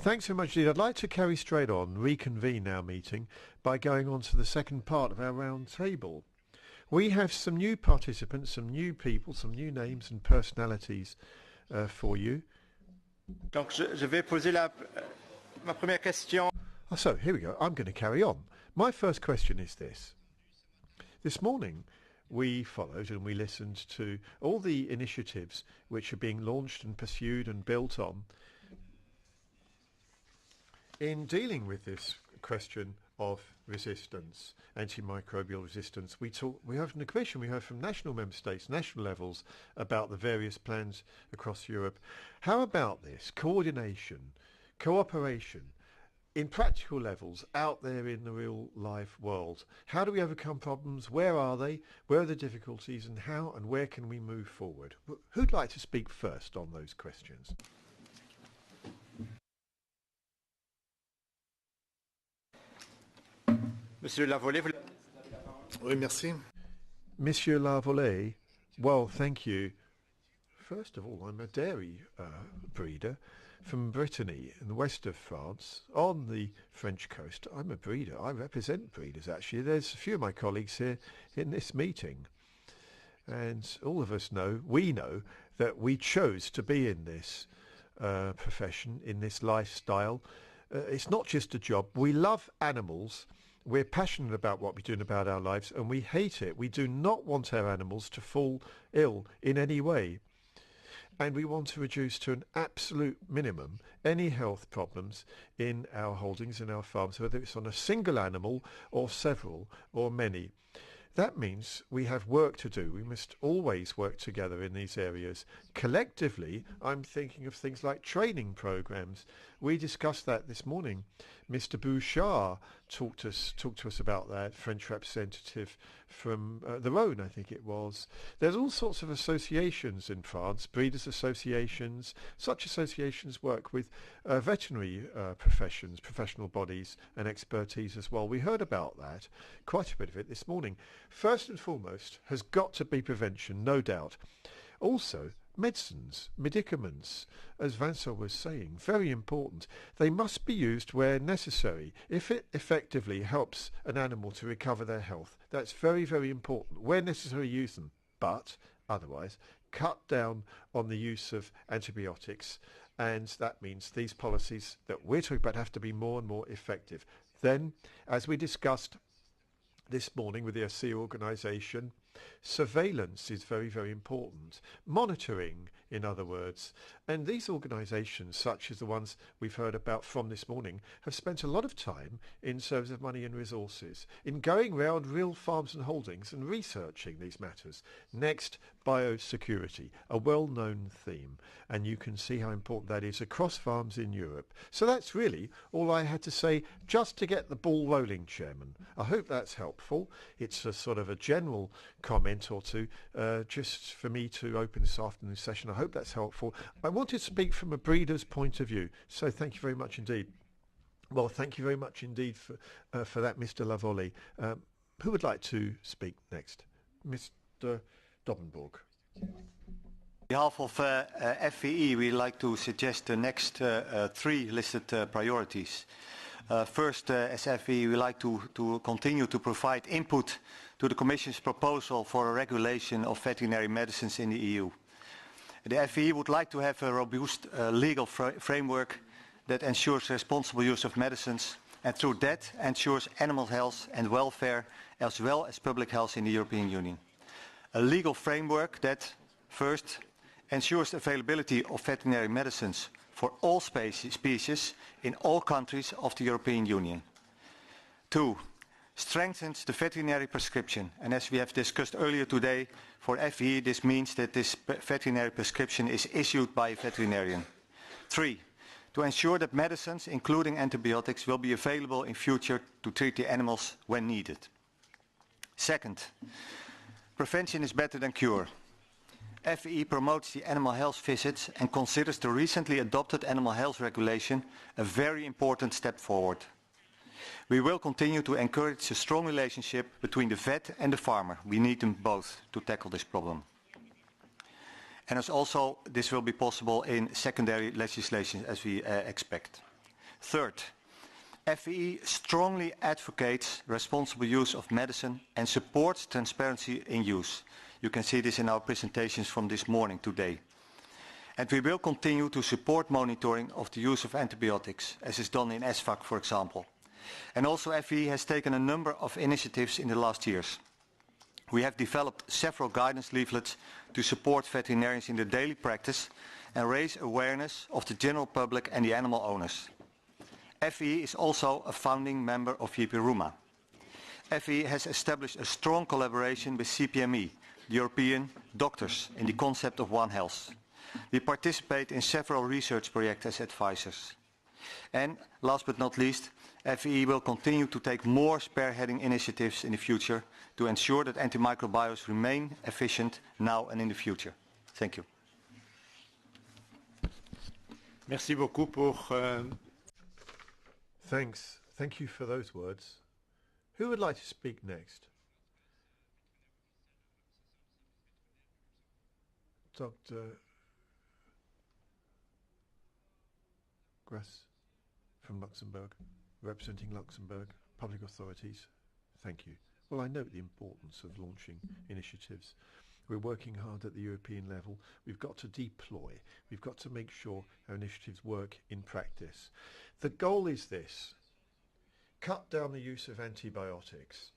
Thanks very much indeed. I'd like to carry straight on, reconvene our meeting by going on to the second part of our round table. We have some new participants, some new people, some new names and personalities for you. Donc je vais poser ma première question. So here we go. I'm going to carry on. My first question is this. This morning we followed and we listened to all the initiatives which are being launched and pursued and built on in dealing with this question of resistance, antimicrobial resistance. We heard from the Commission, we heard from national member states, national levels, about the various plans across Europe. How about this? Coordination, cooperation, in practical levels, out there in the real life world. How do we overcome problems? Where are they? Where are the difficulties? And how and where can we move forward? Who'd like to speak first on those questions? Monsieur Lavolée, Oui, merci. Monsieur Lavolée, well, thank you. First of all, I'm a dairy breeder from Brittany in the west of France, on the French coast. I'm a breeder. I represent breeders, actually. There's a few of my colleagues here in this meeting. And all of us know, we know, that we chose to be in this profession, in this lifestyle. It's not just a job. We love animals. We're passionate about what we're doing about our lives, and we hate it. We do not want our animals to fall ill in any way. And we want to reduce to an absolute minimum any health problems in our holdings, in our farms, whether it's on a single animal or several or many. That means we have work to do. We must always work together in these areas. Collectively, I'm thinking of things like training programs. We discussed that this morning. Mr. Bouchard talked to us about that, French representative from the Rhône, I think it was. There's all sorts of associations in France, breeders' associations. Such associations work with veterinary professions, professional bodies and expertise as well. We heard about that, quite a bit of it this morning. First and foremost has got to be prevention, no doubt. Also, medicines, medicaments, as Vincent was saying, very important. They must be used where necessary. If it effectively helps an animal to recover their health, that's very, very important. Where necessary, use them. But otherwise, cut down on the use of antibiotics. And that means these policies that we're talking about have to be more and more effective. Then, as we discussed this morning with the SC organisation, surveillance is very, very important. Monitoring, in other words. And these organisations, such as the ones we've heard about from this morning, have spent a lot of time in service of money and resources, in going round real farms and holdings and researching these matters. Next, biosecurity, a well-known theme. And you can see how important that is across farms in Europe. So that's really all I had to say, just to get the ball rolling, Chairman. I hope that's helpful. It's a sort of a general comment or two, just for me to open this afternoon's session. I hope that's helpful. I wanted to speak from a breeder's point of view, so thank you very much indeed. Well, thank you very much indeed for that, Mr. Lavolée. Who would like to speak next? Mr. Dobbenborg. On behalf of FVE, we'd like to suggest the next three listed priorities. First, as FVE, we like to continue to provide input to the Commission's proposal for a regulation of veterinary medicines in the EU. The FVE would like to have a robust legal framework that ensures responsible use of medicines, and through that ensures animal health and welfare as well as public health in the European Union. A legal framework that, first, ensures the availability of veterinary medicines for all species in all countries of the European Union. Two, strengthens the veterinary prescription, and as we have discussed earlier today, for FVE this means that this veterinary prescription is issued by a veterinarian. Three, to ensure that medicines, including antibiotics, will be available in future to treat the animals when needed. Second, prevention is better than cure. FVE promotes the animal health visits and considers the recently adopted animal health regulation a very important step forward. We will continue to encourage a strong relationship between the vet and the farmer. We need them both to tackle this problem. And as also, this will be possible in secondary legislation as we expect. Third, FEE strongly advocates responsible use of medicine and supports transparency in use. You can see this in our presentations from this morning today. And we will continue to support monitoring of the use of antibiotics, as is done in ESVAC, for example. And also FEE has taken a number of initiatives in the last years. We have developed several guidance leaflets to support veterinarians in their daily practice and raise awareness of the general public and the animal owners. FEE is also a founding member of JP Ruma. FEE has established a strong collaboration with CPME, the European doctors, in the concept of One Health. We participate in several research projects as advisors. And last but not least, FEE will continue to take more spearheading initiatives in the future to ensure that antimicrobials remain efficient now and in the future. Thank you. Merci beaucoup pour... Thanks. Thank you for those words. Who would like to speak next? Dr. Grass from Luxembourg, representing Luxembourg public authorities. Thank you. Well, I note the importance of launching initiatives. We're working hard at the European level. We've got to deploy. We've got to make sure our initiatives work in practice. The goal is this: cut down the use of antibiotics.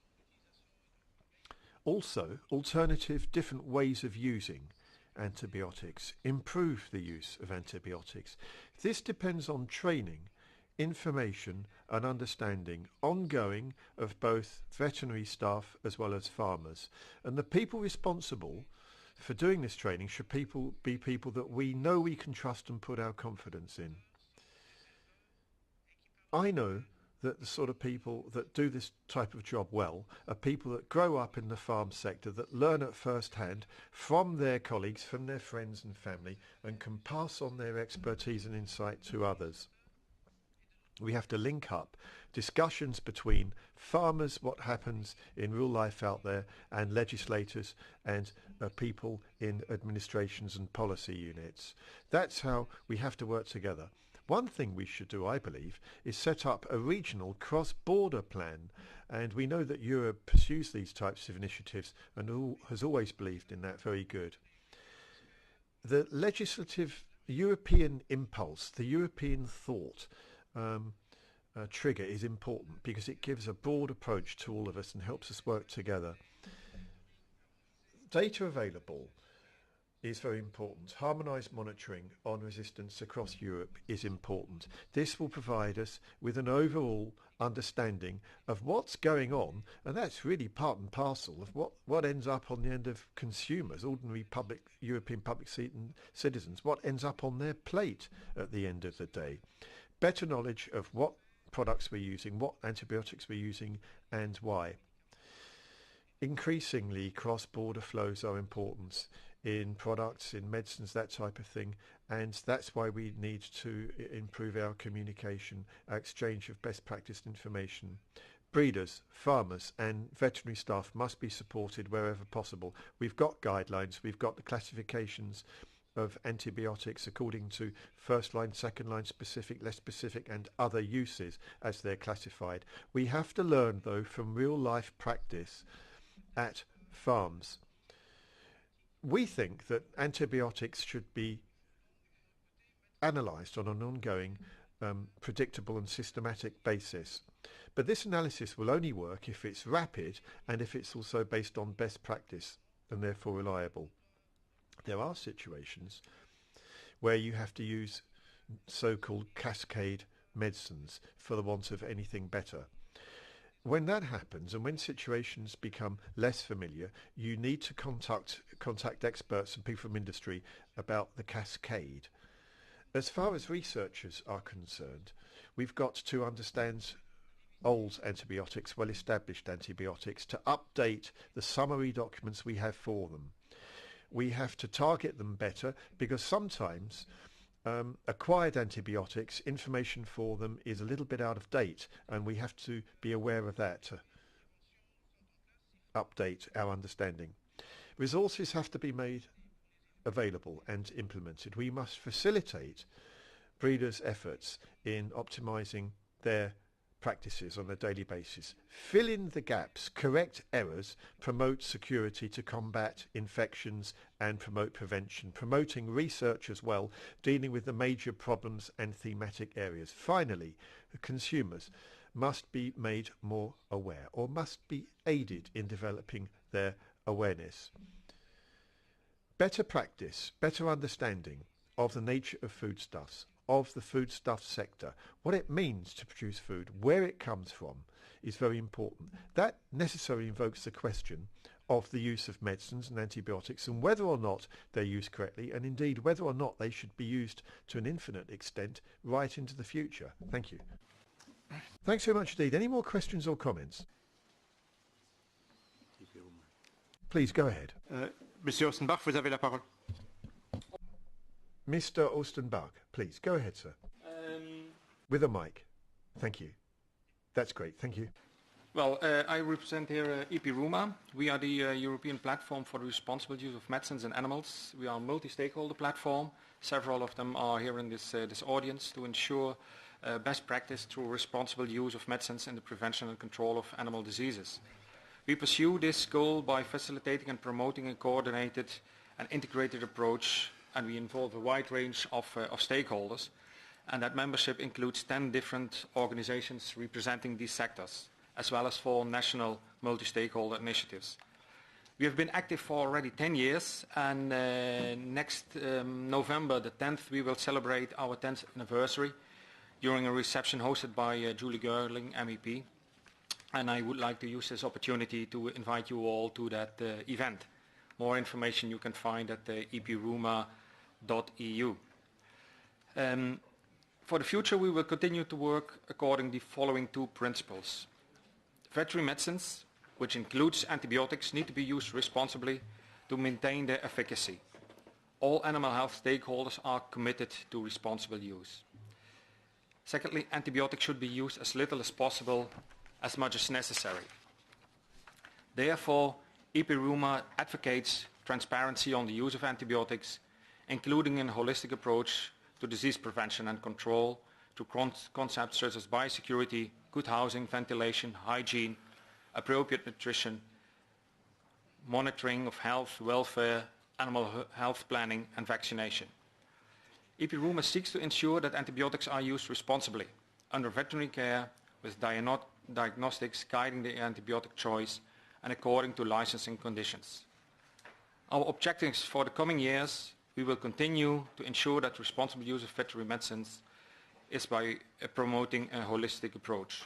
Also, alternative, different ways of using antibiotics, improve the use of antibiotics. This depends on training, information and understanding, ongoing, of both veterinary staff as well as farmers. And the people responsible for doing this training should be people that we know we can trust and put our confidence in. I know that the sort of people that do this type of job well are people that grow up in the farm sector, that learn at first hand from their colleagues, from their friends and family, and can pass on their expertise and insight to others. We have to link up discussions between farmers, what happens in real life out there, and legislators and people in administrations and policy units. That's how we have to work together. One thing we should do, I believe, is set up a regional cross-border plan. And we know that Europe pursues these types of initiatives and has always believed in that. Very good. The legislative European impulse, the European thought trigger is important because it gives a broad approach to all of us and helps us work together. Data available is very important. Harmonised monitoring on resistance across Europe is important. This will provide us with an overall understanding of what's going on, and that's really part and parcel of what ends up on the end of consumers, ordinary European public citizens, what ends up on their plate at the end of the day. Better knowledge of what products we're using, what antibiotics we're using, and why. Increasingly, cross-border flows are important in products, in medicines, that type of thing, and that's why we need to improve our communication, our exchange of best practice information. Breeders, farmers and veterinary staff must be supported wherever possible. We've got guidelines, we've got the classifications of antibiotics according to first line, second line, specific, less specific and other uses as they're classified. We have to learn though from real life practice at farms. We think that antibiotics should be analysed on an ongoing, predictable and systematic basis. But this analysis will only work if it's rapid and if it's also based on best practice and therefore reliable. There are situations where you have to use so-called cascade medicines for the want of anything better. When that happens and when situations become less familiar, you need to contact experts and people from industry about the cascade. As far as researchers are concerned, we've got to understand old antibiotics, well-established antibiotics, to update the summary documents we have for them. We have to target them better because sometimes acquired antibiotics, information for them is a little bit out of date, and we have to be aware of that to update our understanding. Resources have to be made available and implemented. We must facilitate breeders' efforts in optimizing their practices on a daily basis. Fill in the gaps, correct errors, promote security to combat infections and promote prevention, promoting research as well, dealing with the major problems and thematic areas. Finally, consumers must be made more aware or must be aided in developing their awareness. Better practice, better understanding of the nature of foodstuffs, of the foodstuff sector, what it means to produce food, where it comes from, is very important. That necessarily invokes the question of the use of medicines and antibiotics and whether or not they're used correctly, and indeed whether or not they should be used to an infinite extent right into the future. Thank you. Thanks so much indeed. Any more questions or comments? Please go ahead. Monsieur Ostenbach, vous avez la parole. Mr. Ostenbach, please go ahead, sir. With a mic. Thank you. That's great. Thank you. Well, I represent here EPRUMA. We are the European platform for the responsible use of medicines in animals. We are a multi-stakeholder platform. Several of them are here in this audience to ensure best practice through responsible use of medicines in the prevention and control of animal diseases. We pursue this goal by facilitating and promoting a coordinated and integrated approach, and we involve a wide range of stakeholders, and that membership includes 10 different organizations representing these sectors, as well as 4 national multi-stakeholder initiatives. We have been active for already 10 years, and next November the 10th we will celebrate our 10th anniversary during a reception hosted by Julie Gerling, MEP, and I would like to use this opportunity to invite you all to that event. More information you can find at epruma.eu. For the future, we will continue to work according to the following 2 principles. Veterinary medicines, which includes antibiotics, need to be used responsibly to maintain their efficacy. All animal health stakeholders are committed to responsible use. Secondly, antibiotics should be used as little as possible, as much as necessary. Therefore, EPRUMA advocates transparency on the use of antibiotics, including a holistic approach to disease prevention and control through concepts such as biosecurity, good housing, ventilation, hygiene, appropriate nutrition, monitoring of health, welfare, animal health planning, and vaccination. EPRUMA seeks to ensure that antibiotics are used responsibly under veterinary care, with diagnostics guiding the antibiotic choice and according to licensing conditions. Our objectives for the coming years: we will continue to ensure that responsible use of veterinary medicines is by promoting a holistic approach.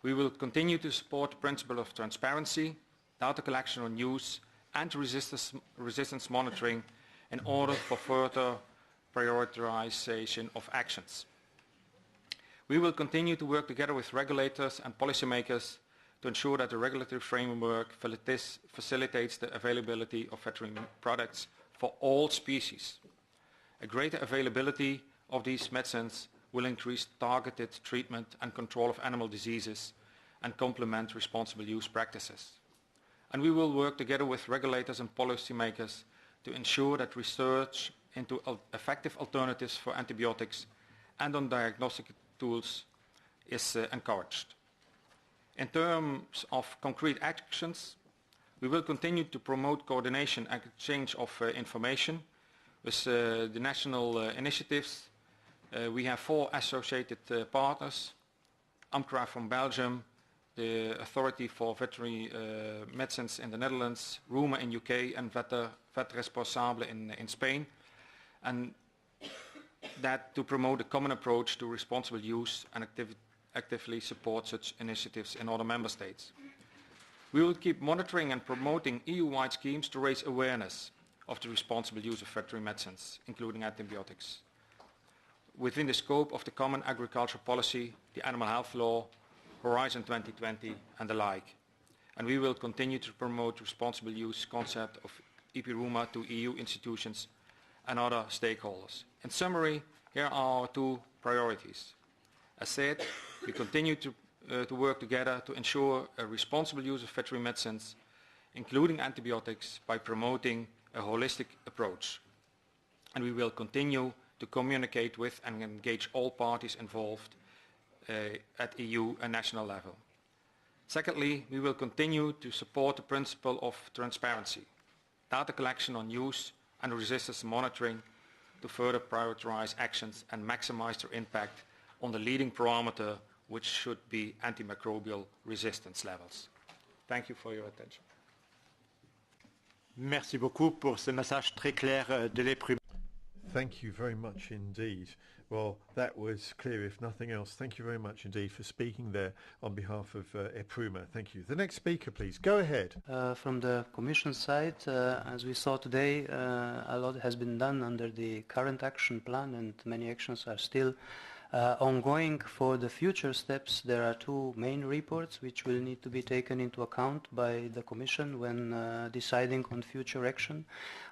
We will continue to support the principle of transparency, data collection on use, and resistance monitoring in order for further prioritization of actions. We will continue to work together with regulators and policymakers to ensure that the regulatory framework facilitates the availability of veterinary products for all species. A greater availability of these medicines will increase targeted treatment and control of animal diseases and complement responsible use practices. And we will work together with regulators and policymakers to ensure that research into effective alternatives for antibiotics and on diagnostic tools is encouraged. In terms of concrete actions, we will continue to promote coordination and exchange of information with the national initiatives. We have 4 associated partners: AMCRA from Belgium, the Authority for Veterinary Medicines in the Netherlands, RUMA in UK, and Vet Responsable in Spain, and that to promote a common approach to responsible use and actively support such initiatives in other member states. We will keep monitoring and promoting EU-wide schemes to raise awareness of the responsible use of veterinary medicines, including antibiotics, within the scope of the Common Agricultural Policy, the Animal Health Law, Horizon 2020, and the like. And we will continue to promote responsible use concept of EPRUMA to EU institutions and other stakeholders. In summary, here are our 2 priorities. As said, we continue to work together to ensure a responsible use of veterinary medicines, including antibiotics, by promoting a holistic approach. And we will continue to communicate with and engage all parties involved at EU and national level. Secondly, we will continue to support the principle of transparency, data collection on use and resistance monitoring to further prioritize actions and maximize their impact on the leading parameter, which should be antimicrobial resistance levels. Thank you for your attention. Merci beaucoup pour ce message très clair de l'EPRUMA. Thank you very much indeed. Well, that was clear, if nothing else. Thank you very much indeed for speaking there on behalf of EPRUMA. Thank you. The next speaker, please. Go ahead. From the Commission side, as we saw today, a lot has been done under the current action plan, and many actions are still ongoing. For the future steps, there are two main reports which will need to be taken into account by the Commission when deciding on future action.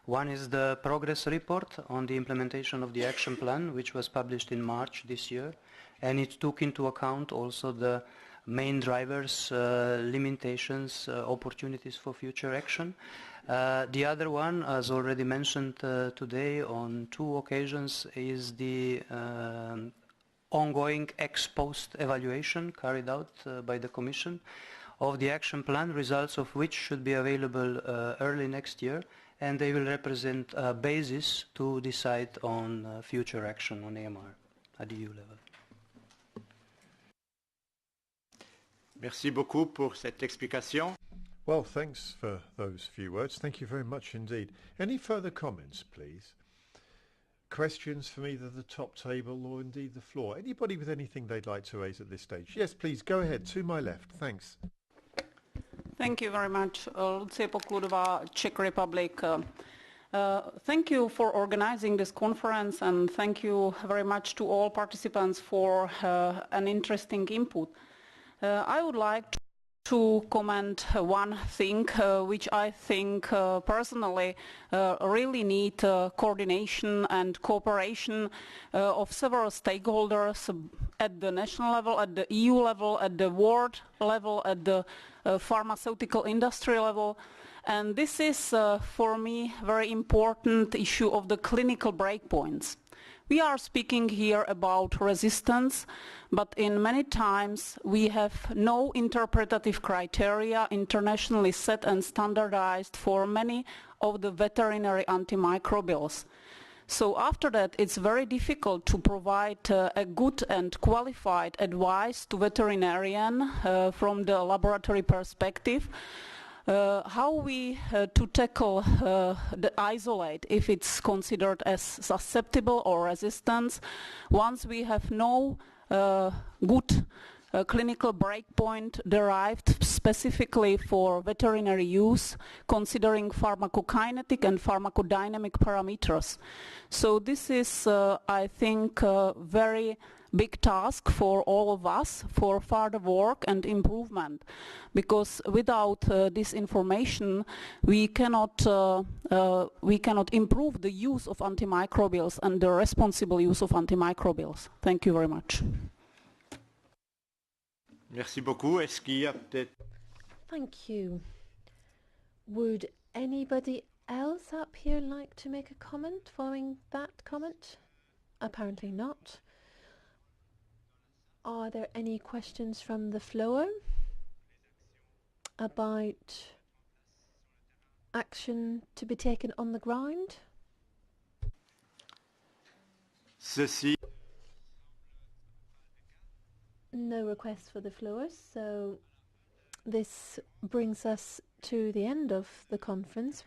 One is the progress report on the implementation of the action plan, which was published in March this year, and it took into account also the main drivers, limitations, opportunities for future action. The other one, as already mentioned today on two occasions, is the ongoing ex-post evaluation carried out by the Commission of the action plan, results of which should be available early next year, and they will represent a basis to decide on future action on AMR at EU level. Merci beaucoup pour cette explication. Well, thanks for those few words. Thank you very much indeed. Any further comments, please? Questions from either the top table or indeed the floor? Anybody with anything they'd like to raise at this stage? Yes, please, go ahead, to my left. Thanks. Thank you very much. Lucie Pokludová, Czech Republic. Thank you for organizing this conference, and thank you very much to all participants for an interesting input. I would like to comment one thing which I think personally really need coordination and cooperation of several stakeholders at the national level, at the EU level, at the world level, at the pharmaceutical industry level. And this is for me a very important issue of the clinical breakpoints. We are speaking here about resistance, but in many times we have no interpretative criteria internationally set and standardized for many of the veterinary antimicrobials. So after that, it's very difficult to provide a good and qualified advice to veterinarian from the laboratory perspective. How we to tackle the isolate if it's considered as susceptible or resistance once we have no good clinical breakpoint derived specifically for veterinary use, considering pharmacokinetic and pharmacodynamic parameters. So this is, I think, a very big task for all of us for further work and improvement, because without this information we cannot improve the use of antimicrobials and the responsible use of antimicrobials. Thank you very much. Merci beaucoup. Est-ce qu'il y a peut-être... Thank you. Would anybody else up here like to make a comment following that comment? Apparently not. Are there any questions from the floor about action to be taken on the ground? Ceci. No requests for the floor, so this brings us to the end of the conference.